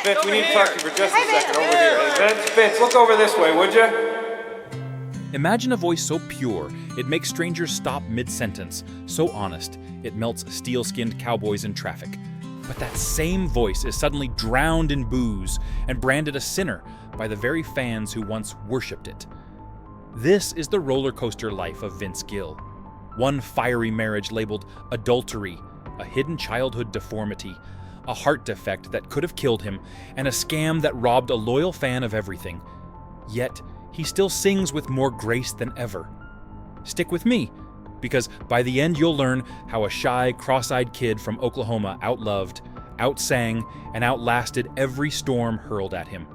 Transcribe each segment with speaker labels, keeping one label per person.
Speaker 1: Vince, we need to talk to you for just a second over here. Hey, Vince, look over this way, would you?
Speaker 2: Imagine a voice so pure, it makes strangers stop mid-sentence, so honest, it melts steel-skinned cowboys in traffic. But that same voice is suddenly drowned in booze and branded a sinner by the very fans who once worshipped it. This is the roller coaster life of Vince Gill. One fiery marriage labeled adultery, a hidden childhood deformity, a heart defect that could have killed him, and a scam that robbed a loyal fan of everything. Yet, he still sings with more grace than ever. Stick with me, because by the end you'll learn how a shy, cross-eyed kid from Oklahoma outloved, outsang, and outlasted every storm hurled at him.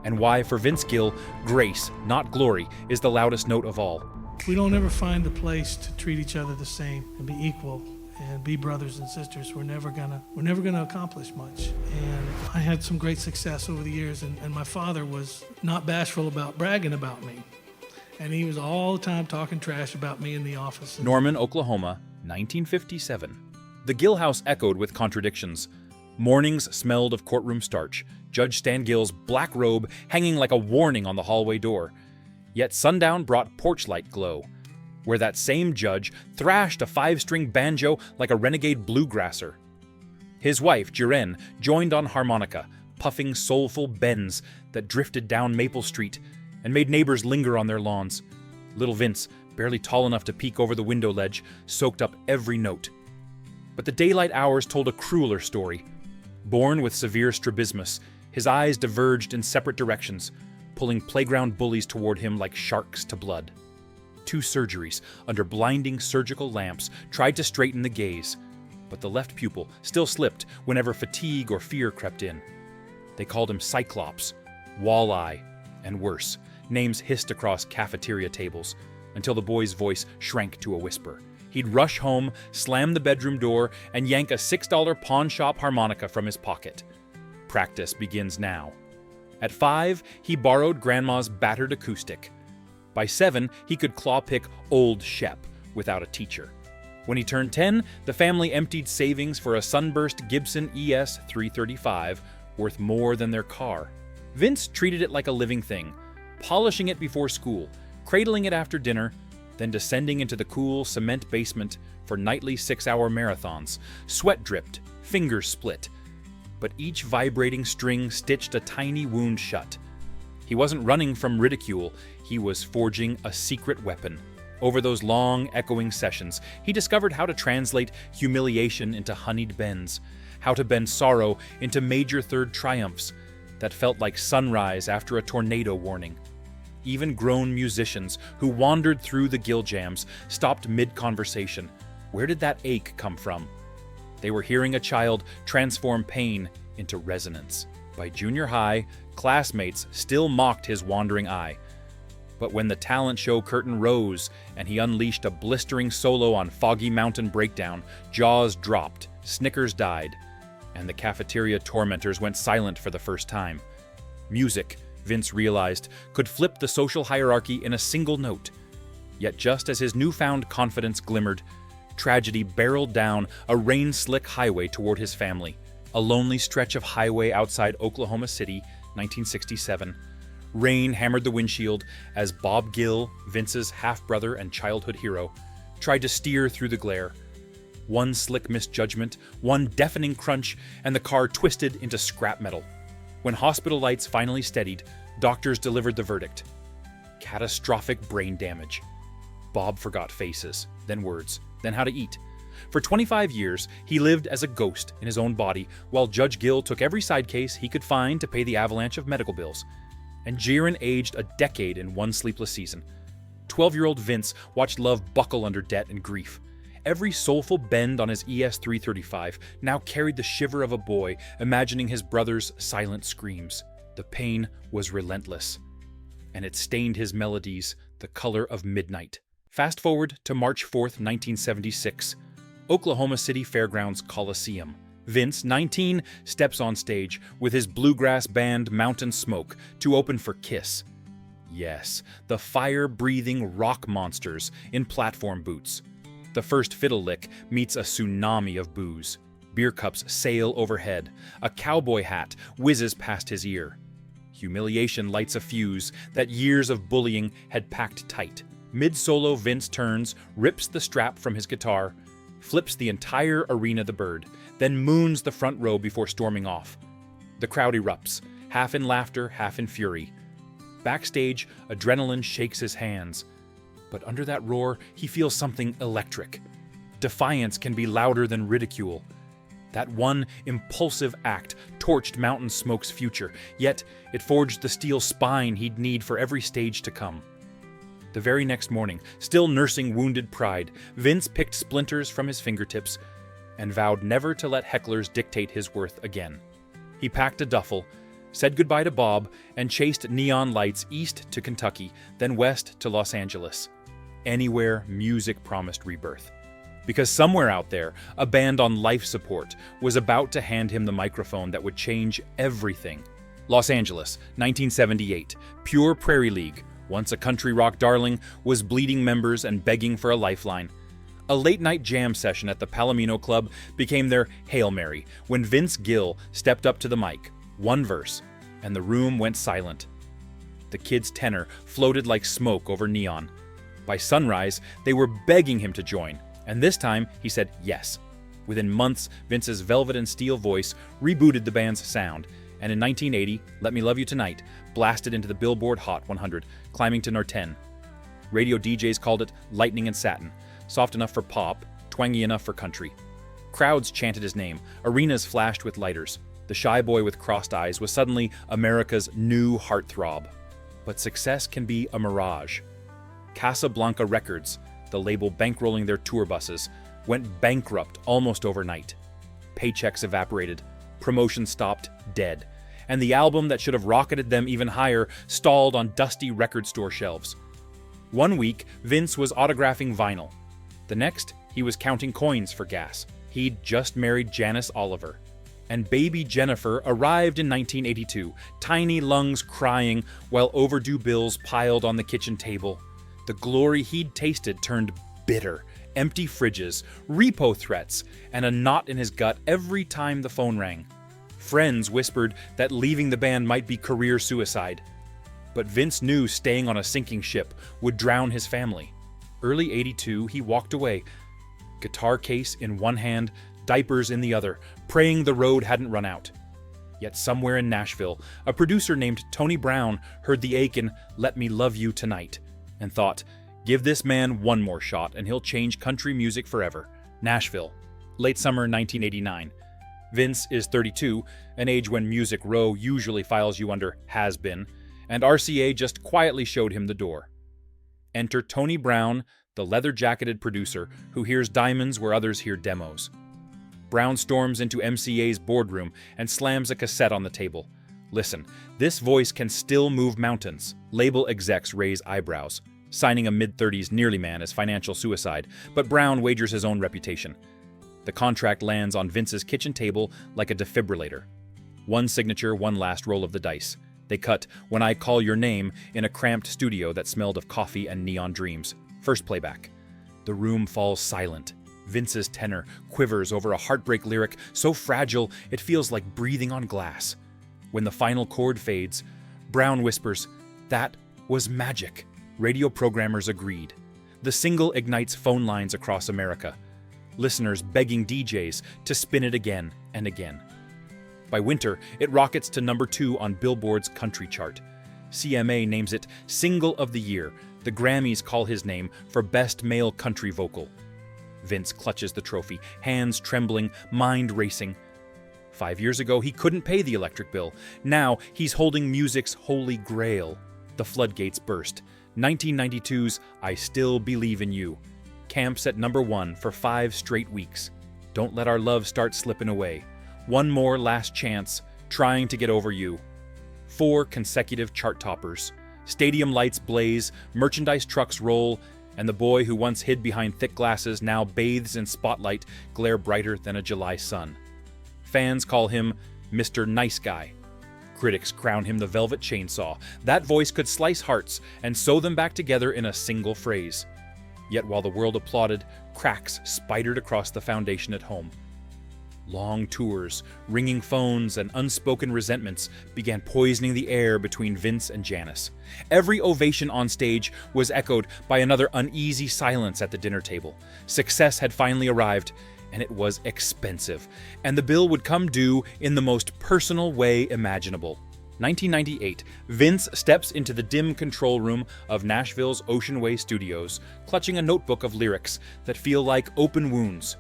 Speaker 2: And why, for Vince Gill, grace, not glory, is the loudest note of all.
Speaker 3: If we don't ever find a place to treat each other the same and be equal and be brothers and sisters, we're never gonna accomplish much. And I had some great success over the years, and my father was not bashful about bragging about me. And he was all the time talking trash about me in the office.
Speaker 2: Norman, Oklahoma, 1957. The Gill house echoed with contradictions. Mornings smelled of courtroom starch, Judge Stan Gill's black robe hanging like a warning on the hallway door. Yet sundown brought porch light glow, where that same judge thrashed a 5-string banjo like a renegade bluegrasser. His wife, Jiren, joined on harmonica, puffing soulful bends that drifted down Maple Street and made neighbors linger on their lawns. Little Vince, barely tall enough to peek over the window ledge, soaked up every note. But the daylight hours told a crueler story. Born with severe strabismus, his eyes diverged in separate directions, pulling playground bullies toward him like sharks to blood. 2 surgeries under blinding surgical lamps tried to straighten the gaze, but the left pupil still slipped whenever fatigue or fear crept in. They called him Cyclops, Walleye, and worse, names hissed across cafeteria tables, until the boy's voice shrank to a whisper. He'd rush home, slam the bedroom door, and yank a $6 pawn shop harmonica from his pocket. Practice begins now. At 5, he borrowed Grandma's battered acoustic. By 7, he could claw-pick Old Shep without a teacher. When he turned 10, the family emptied savings for a sunburst Gibson ES 335 worth more than their car. Vince treated it like a living thing, polishing it before school, cradling it after dinner, then descending into the cool cement basement for nightly 6-hour marathons, sweat dripped, fingers split. But each vibrating string stitched a tiny wound shut. He wasn't running from ridicule, he was forging a secret weapon. Over those long, echoing sessions, he discovered how to translate humiliation into honeyed bends, how to bend sorrow into major third triumphs that felt like sunrise after a tornado warning. Even grown musicians who wandered through the Gill jams stopped mid-conversation. Where did that ache come from? They were hearing a child transform pain into resonance. By junior high, classmates still mocked his wandering eye. But when the talent show curtain rose and he unleashed a blistering solo on Foggy Mountain Breakdown, jaws dropped, snickers died, and the cafeteria tormentors went silent for the first time. Music, Vince realized, could flip the social hierarchy in a single note. Yet just as his newfound confidence glimmered, tragedy barreled down a rain-slick highway toward his family. A lonely stretch of highway outside Oklahoma City, 1967. Rain hammered the windshield as Bob Gill, Vince's half-brother and childhood hero, tried to steer through the glare. One slick misjudgment, one deafening crunch, and the car twisted into scrap metal. When hospital lights finally steadied, doctors delivered the verdict. Catastrophic brain damage. Bob forgot faces, then words, then how to eat. For 25 years, he lived as a ghost in his own body, while Judge Gill took every side case he could find to pay the avalanche of medical bills. And Jiren aged a decade in one sleepless season. 12-year-old Vince watched love buckle under debt and grief. Every soulful bend on his ES 335 now carried the shiver of a boy imagining his brother's silent screams. The pain was relentless, and it stained his melodies the color of midnight. Fast forward to March 4th, 1976, Oklahoma City Fairgrounds Coliseum. Vince, 19, steps on stage with his bluegrass band Mountain Smoke to open for Kiss. Yes, the fire-breathing rock monsters in platform boots. The first fiddle lick meets a tsunami of booze. Beer cups sail overhead. A cowboy hat whizzes past his ear. Humiliation lights a fuse that years of bullying had packed tight. Mid-solo, Vince turns, rips the strap from his guitar, flips the entire arena the bird, then moons the front row before storming off. The crowd erupts, half in laughter, half in fury. Backstage, adrenaline shakes his hands. But under that roar, he feels something electric. Defiance can be louder than ridicule. That one impulsive act torched Mountain Smoke's future, yet it forged the steel spine he'd need for every stage to come. The very next morning, still nursing wounded pride, Vince picked splinters from his fingertips and vowed never to let hecklers dictate his worth again. He packed a duffel, said goodbye to Bob, and chased neon lights east to Kentucky, then west to Los Angeles. Anywhere music promised rebirth. Because somewhere out there, a band on life support was about to hand him the microphone that would change everything. Los Angeles, 1978. Pure Prairie League, once a country rock darling, was bleeding members and begging for a lifeline. A late-night jam session at the Palomino Club became their Hail Mary when Vince Gill stepped up to the mic. One verse, and the room went silent. The kid's tenor floated like smoke over neon. By sunrise, they were begging him to join, and this time he said yes. Within months, Vince's velvet and steel voice rebooted the band's sound, and in 1980, Let Me Love You Tonight blasted into the Billboard Hot 100, climbing to number 10. Radio DJs called it lightning and satin, soft enough for pop, twangy enough for country. Crowds chanted his name, arenas flashed with lighters. The shy boy with crossed eyes was suddenly America's new heartthrob. But success can be a mirage. Casablanca Records, the label bankrolling their tour buses, went bankrupt almost overnight. Paychecks evaporated, promotion stopped dead, and the album that should have rocketed them even higher stalled on dusty record store shelves. One week, Vince was autographing vinyl. The next, he was counting coins for gas. He'd just married Janice Oliver. And baby Jennifer arrived in 1982, tiny lungs crying while overdue bills piled on the kitchen table. The glory he'd tasted turned bitter, empty fridges, repo threats, and a knot in his gut every time the phone rang. Friends whispered that leaving the band might be career suicide. But Vince knew staying on a sinking ship would drown his family. Early '82, he walked away, guitar case in one hand, diapers in the other, praying the road hadn't run out. Yet somewhere in Nashville, a producer named Tony Brown heard the ache in Let Me Love You Tonight, and thought, give this man one more shot and he'll change country music forever. Nashville, late summer 1989. Vince is 32, an age when Music Row usually files you under has been, and RCA just quietly showed him the door. Enter Tony Brown, the leather-jacketed producer who hears diamonds where others hear demos. Brown storms into MCA's boardroom and slams a cassette on the table. Listen, this voice can still move mountains. Label execs raise eyebrows. Signing a mid-30s nearly man is financial suicide, but Brown wagers his own reputation. The contract lands on Vince's kitchen table like a defibrillator. One signature, one last roll of the dice. They cut When I Call Your Name in a cramped studio that smelled of coffee and neon dreams. First playback. The room falls silent. Vince's tenor quivers over a heartbreak lyric so fragile it feels like breathing on glass. When the final chord fades, Brown whispers, "That was magic." Radio programmers agreed. The single ignites phone lines across America. Listeners begging DJs to spin it again and again. By winter, it rockets to number 2 on Billboard's country chart. CMA names it Single of the Year. The Grammys call his name for Best Male Country Vocal. Vince clutches the trophy, hands trembling, mind racing. 5 years ago, he couldn't pay the electric bill. Now, he's holding music's holy grail. The floodgates burst. 1992's I Still Believe in You. Camps at number 1 for 5 straight weeks. Don't Let Our Love Start Slipping Away. One More Last Chance, Trying to Get Over You. 4 consecutive chart toppers. Stadium lights blaze, merchandise trucks roll, and the boy who once hid behind thick glasses now bathes in spotlight glare brighter than a July sun. Fans call him Mr. Nice Guy. Critics crown him the Velvet Chainsaw. That voice could slice hearts and sew them back together in a single phrase. Yet while the world applauded, cracks spidered across the foundation at home. Long tours, ringing phones, and unspoken resentments began poisoning the air between Vince and Janice. Every ovation on stage was echoed by another uneasy silence at the dinner table. Success had finally arrived, and it was expensive, and the bill would come due in the most personal way imaginable. 1998, Vince steps into the dim control room of Nashville's Ocean Way Studios, clutching a notebook of lyrics that feel like open wounds.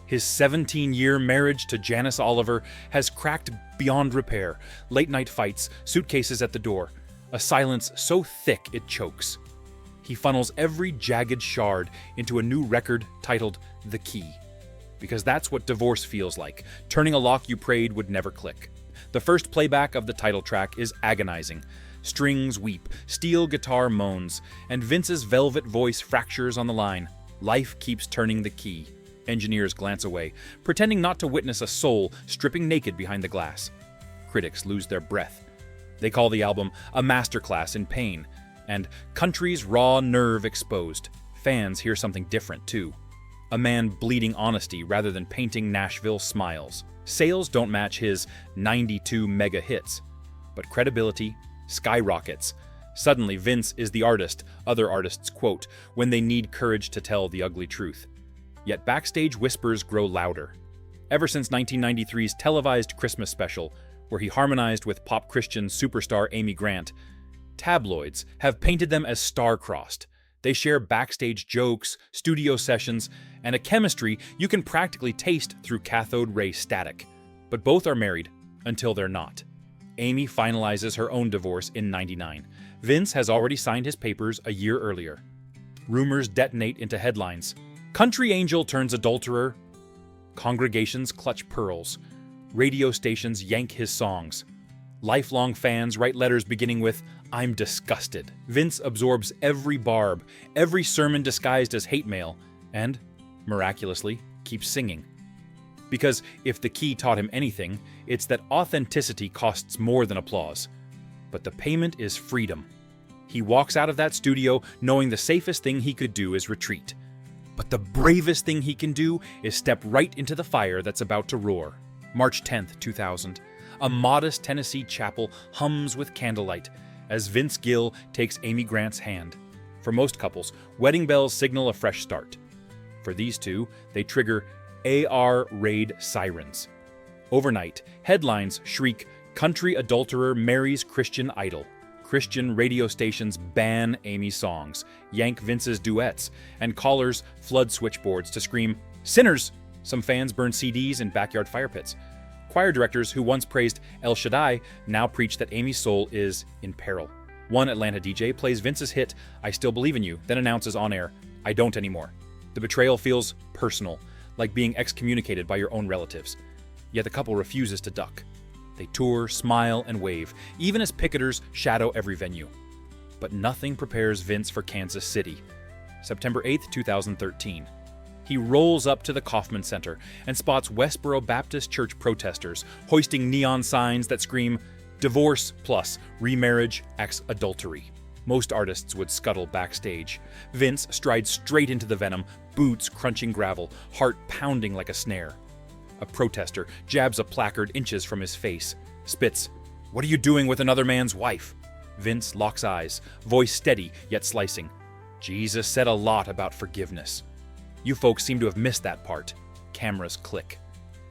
Speaker 2: His 17-year marriage to Janice Oliver has cracked beyond repair. Late-night fights, suitcases at the door, a silence so thick it chokes. He funnels every jagged shard into a new record titled The Key. Because that's what divorce feels like, turning a lock you prayed would never click. The first playback of the title track is agonizing. Strings weep, steel guitar moans, and Vince's velvet voice fractures on the line. Life keeps turning the key. Engineers glance away, pretending not to witness a soul stripping naked behind the glass. Critics lose their breath. They call the album a masterclass in pain, and country's raw nerve exposed. Fans hear something different, too. A man bleeding honesty rather than painting Nashville smiles. Sales don't match his 92 mega hits, but credibility skyrockets. Suddenly, Vince is the artist other artists quote when they need courage to tell the ugly truth. Yet backstage whispers grow louder. Ever since 1993's televised Christmas special, where he harmonized with pop Christian superstar Amy Grant, tabloids have painted them as star-crossed. They share backstage jokes, studio sessions, and a chemistry you can practically taste through cathode ray static. But both are married, until they're not. Amy finalizes her own divorce in '99. Vince has already signed his papers a year earlier. Rumors detonate into headlines. Country angel turns adulterer. Congregations clutch pearls. Radio stations yank his songs. Lifelong fans write letters beginning with, "I'm disgusted." Vince absorbs every barb, every sermon disguised as hate mail, and, miraculously, keeps singing. Because if the key taught him anything, it's that authenticity costs more than applause. But the payment is freedom. He walks out of that studio knowing the safest thing he could do is retreat. But the bravest thing he can do is step right into the fire that's about to roar. March 10th, 2000. A modest Tennessee chapel hums with candlelight as Vince Gill takes Amy Grant's hand. For most couples, wedding bells signal a fresh start. For these two, they trigger AR raid sirens. Overnight, headlines shriek, "Country adulterer marries Christian idol." Christian radio stations ban Amy's songs, yank Vince's duets, and callers flood switchboards to scream, "Sinners!" Some fans burn CDs in backyard fire pits. Choir directors who once praised El Shaddai now preach that Amy's soul is in peril. One Atlanta DJ plays Vince's hit, "I Still Believe in You," then announces on air, "I don't anymore." The betrayal feels personal, like being excommunicated by your own relatives. Yet the couple refuses to duck. They tour, smile, and wave, even as picketers shadow every venue. But nothing prepares Vince for Kansas City. September 8th, 2013. He rolls up to the Kauffman Center and spots Westboro Baptist Church protesters hoisting neon signs that scream, "Divorce plus remarriage ex adultery." Most artists would scuttle backstage. Vince strides straight into the venom, boots crunching gravel, heart pounding like a snare. A protester jabs a placard inches from his face, spits, "What are you doing with another man's wife?" Vince locks eyes, voice steady yet slicing. "Jesus said a lot about forgiveness." You folks seem to have missed that part. Cameras click.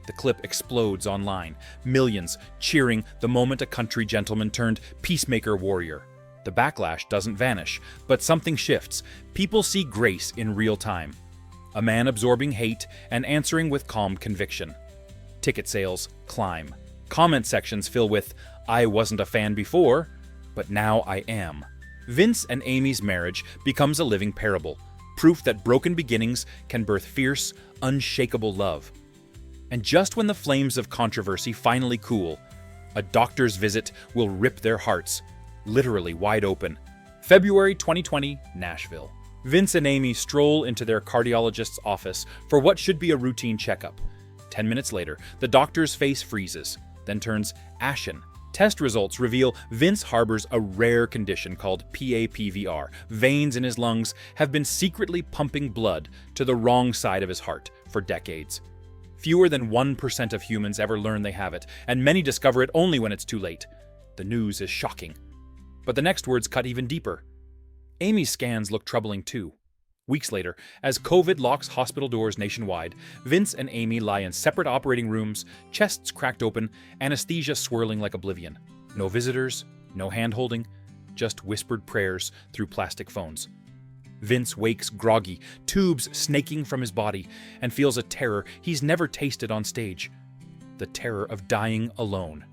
Speaker 2: The clip explodes online, millions cheering the moment a country gentleman turned peacemaker warrior. The backlash doesn't vanish, but something shifts. People see grace in real time. A man absorbing hate and answering with calm conviction. Ticket sales climb. Comment sections fill with, "I wasn't a fan before, but now I am." Vince and Amy's marriage becomes a living parable, proof that broken beginnings can birth fierce, unshakable love. And just when the flames of controversy finally cool, a doctor's visit will rip their hearts, literally wide open. February 2020, Nashville. Vince and Amy stroll into their cardiologist's office for what should be a routine checkup. 10 minutes later, the doctor's face freezes, then turns ashen. Test results reveal Vince harbors a rare condition called PAPVR. Veins in his lungs have been secretly pumping blood to the wrong side of his heart for decades. Fewer than 1% of humans ever learn they have it, and many discover it only when it's too late. The news is shocking. But the next words cut even deeper. Amy's scans look troubling too. Weeks later, as COVID locks hospital doors nationwide, Vince and Amy lie in separate operating rooms, chests cracked open, anesthesia swirling like oblivion. No visitors, no hand-holding, just whispered prayers through plastic phones. Vince wakes groggy, tubes snaking from his body, and feels a terror he's never tasted on stage. The terror of dying alone.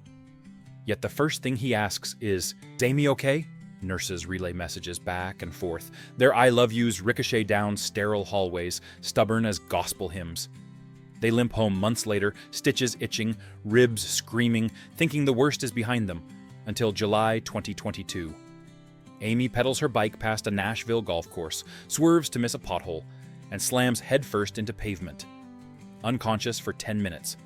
Speaker 2: Yet the first thing he asks is, "Is Amy okay?" Nurses relay messages back and forth. Their I love yous ricochet down sterile hallways, stubborn as gospel hymns. They limp home months later, stitches itching, ribs screaming, thinking the worst is behind them, until July 2022. Amy pedals her bike past a Nashville golf course, swerves to miss a pothole, and slams headfirst into pavement. Unconscious for 10 minutes.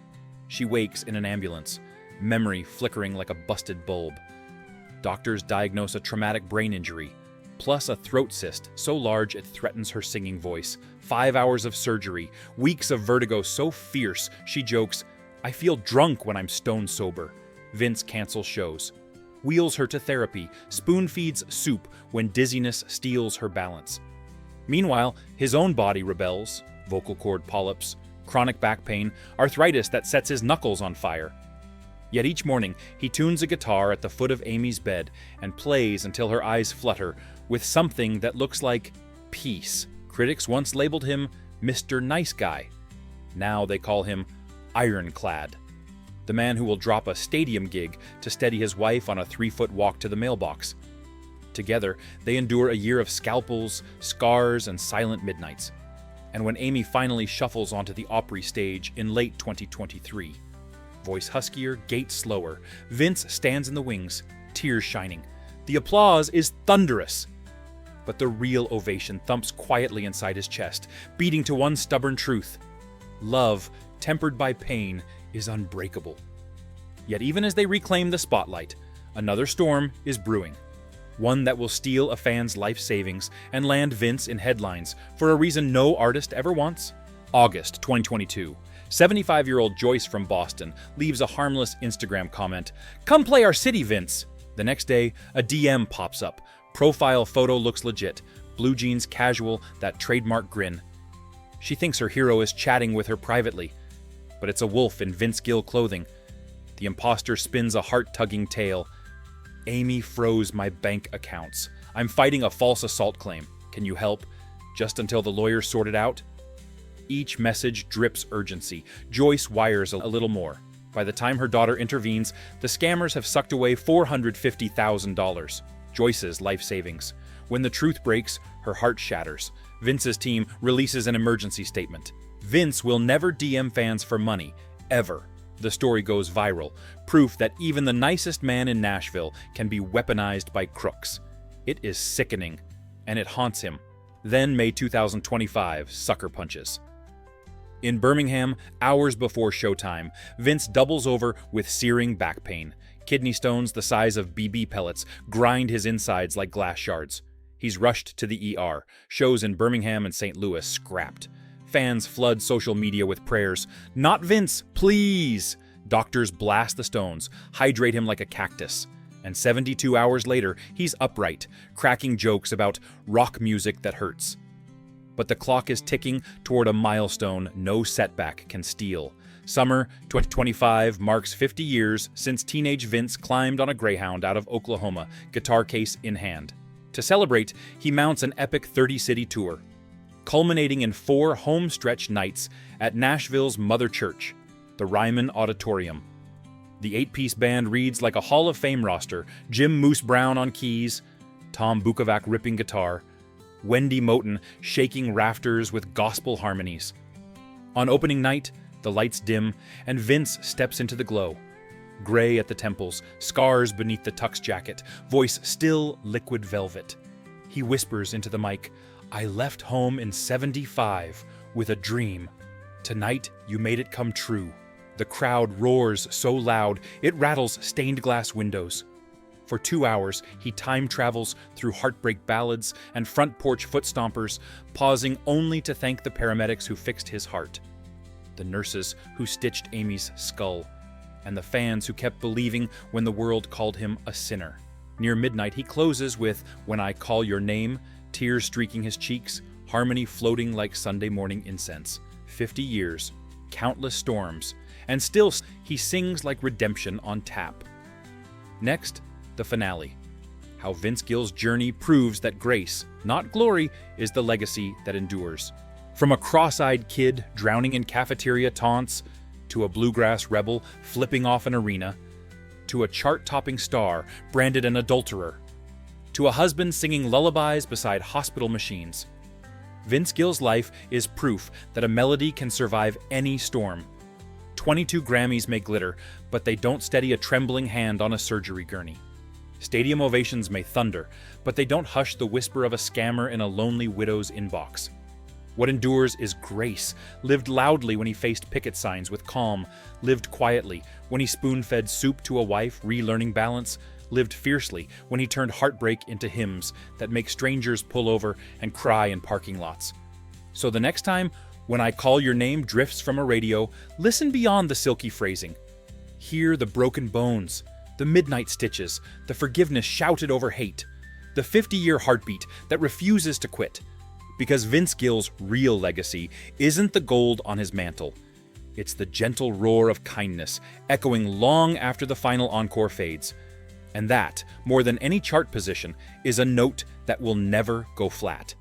Speaker 2: She wakes in an ambulance, memory flickering like a busted bulb. Doctors diagnose a traumatic brain injury, plus a throat cyst so large it threatens her singing voice. 5 hours of surgery, weeks of vertigo so fierce, she jokes, "I feel drunk when I'm stone sober." Vince cancels shows. Wheels her to therapy, spoon-feeds soup when dizziness steals her balance. Meanwhile, his own body rebels, vocal cord polyps, chronic back pain, arthritis that sets his knuckles on fire. Yet each morning, he tunes a guitar at the foot of Amy's bed and plays until her eyes flutter with something that looks like peace. Critics once labeled him Mr. Nice Guy. Now they call him Ironclad. The man who will drop a stadium gig to steady his wife on a 3-foot walk to the mailbox. Together, they endure a year of scalpels, scars, and silent midnights. And when Amy finally shuffles onto the Opry stage in late 2023, voice huskier, gait slower, Vince stands in the wings, tears shining. The applause is thunderous. But the real ovation thumps quietly inside his chest, beating to one stubborn truth. Love, tempered by pain, is unbreakable. Yet even as they reclaim the spotlight, another storm is brewing. One that will steal a fan's life savings and land Vince in headlines for a reason no artist ever wants. August 2022. 75-year-old Joyce from Boston leaves a harmless Instagram comment, "Come play our city, Vince." The next day, a DM pops up. Profile photo looks legit. Blue jeans casual, that trademark grin. She thinks her hero is chatting with her privately, but it's a wolf in Vince Gill clothing. The imposter spins a heart-tugging tale. "Amy froze my bank accounts. I'm fighting a false assault claim. Can you help? Just until the lawyers sort it out?" Each message drips urgency. Joyce wires a little more. By the time her daughter intervenes, the scammers have sucked away $450,000. Joyce's life savings. When the truth breaks, her heart shatters. Vince's team releases an emergency statement. Vince will never DM fans for money, ever. The story goes viral, proof that even the nicest man in Nashville can be weaponized by crooks. It is sickening, and it haunts him. Then May 2025, sucker punches. In Birmingham, hours before showtime, Vince doubles over with searing back pain. Kidney stones the size of BB pellets grind his insides like glass shards. He's rushed to the ER. Shows in Birmingham and St. Louis scrapped. Fans flood social media with prayers. "Not Vince, please!" Doctors blast the stones, hydrate him like a cactus. And 72 hours later, he's upright, cracking jokes about rock music that hurts. But the clock is ticking toward a milestone no setback can steal. Summer 2025 marks 50 years since teenage Vince climbed on a Greyhound out of Oklahoma, guitar case in hand. To celebrate, he mounts an epic 30-city tour, culminating in 4 home-stretch nights at Nashville's Mother Church, the Ryman Auditorium. The 8-piece band reads like a Hall of Fame roster: Jim Moose Brown on keys, Tom Bukovac ripping guitar, Wendy Moten shaking rafters with gospel harmonies. On opening night, the lights dim, and Vince steps into the glow. Gray at the temples, scars beneath the tux jacket, voice still liquid velvet. He whispers into the mic, "I left home in '75 with a dream. Tonight you made it come true." The crowd roars so loud it rattles stained glass windows. For 2 hours, he time travels through heartbreak ballads and front porch foot stompers, pausing only to thank the paramedics who fixed his heart. the nurses who stitched Amy's skull, and the fans who kept believing when the world called him a sinner. Near midnight, he closes with "When I Call Your Name," tears streaking his cheeks, harmony floating like Sunday morning incense. 50 years, countless storms, and still he sings like redemption on tap. Next, the finale. How Vince Gill's journey proves that grace, not glory, is the legacy that endures. From a cross-eyed kid drowning in cafeteria taunts, to a bluegrass rebel flipping off an arena, to a chart-topping star branded an adulterer, to a husband singing lullabies beside hospital machines. Vince Gill's life is proof that a melody can survive any storm. 22 Grammys may glitter, but they don't steady a trembling hand on a surgery gurney. Stadium ovations may thunder, but they don't hush the whisper of a scammer in a lonely widow's inbox. What endures is grace, lived loudly when he faced picket signs with calm, lived quietly when he spoon-fed soup to a wife relearning balance, lived fiercely when he turned heartbreak into hymns that make strangers pull over and cry in parking lots. So the next time "When I Call Your Name" drifts from a radio, listen beyond the silky phrasing. Hear the broken bones, the midnight stitches, the forgiveness shouted over hate, the 50-year heartbeat that refuses to quit. Because Vince Gill's real legacy isn't the gold on his mantle. It's the gentle roar of kindness, echoing long after the final encore fades. And that, more than any chart position, is a note that will never go flat.